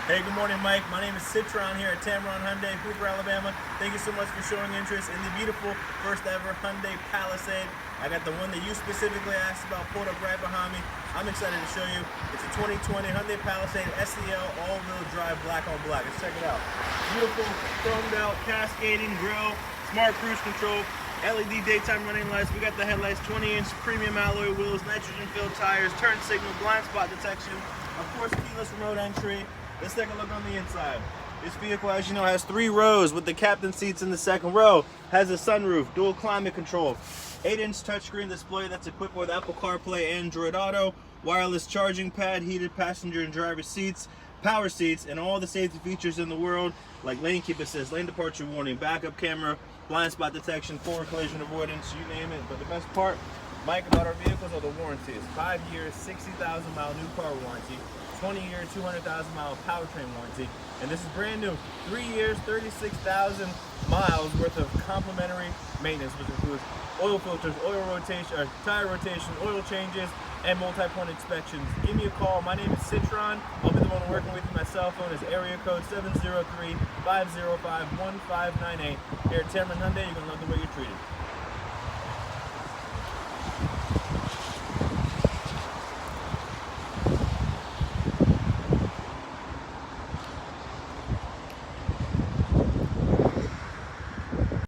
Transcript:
Hey, good morning, Mike. My name is Tameron here at Tameron Hyundai, Hoover, Alabama. Thank you so much for showing interest in the beautiful first ever Hyundai Palisade. I got the one that you specifically asked about pulled up right behind me. I'm excited to show you. It's a 2020 Hyundai Palisade SEL all-wheel drive black on black. Let's check it out. Beautiful chromed out, cascading grille, smart cruise control, LED daytime running lights. We got the headlights, 20-inch premium alloy wheels, nitrogen-filled tires, turn signal, blind spot detection, of course keyless remote entry. Let's take a look on the inside. This vehicle, as you know, has 3 rows with the captain seats in the second row. Has a sunroof, dual climate control, 8-inch touchscreen display that's equipped with Apple CarPlay, Android Auto, wireless charging pad, heated passenger and driver seats, power seats, and all the safety features in the world like lane keep assist, lane departure warning, backup camera, blind spot detection, forward collision avoidance, you name it. But the best part, Mike, about our vehicles are the warranties. 5 years, 60,000 mile new car warranty, 20-year, 200,000-mile powertrain warranty, and this is brand new. 3 years, 36,000 miles worth of complimentary maintenance, which includes oil filters, oil rotation, tire rotation, oil changes, and multi-point inspections. Give me a call. My name is Citron. I'll be the one working with you. My cell phone is area code 703-505-1598. Here at Tameron Hyundai, you're gonna love the way you're treated.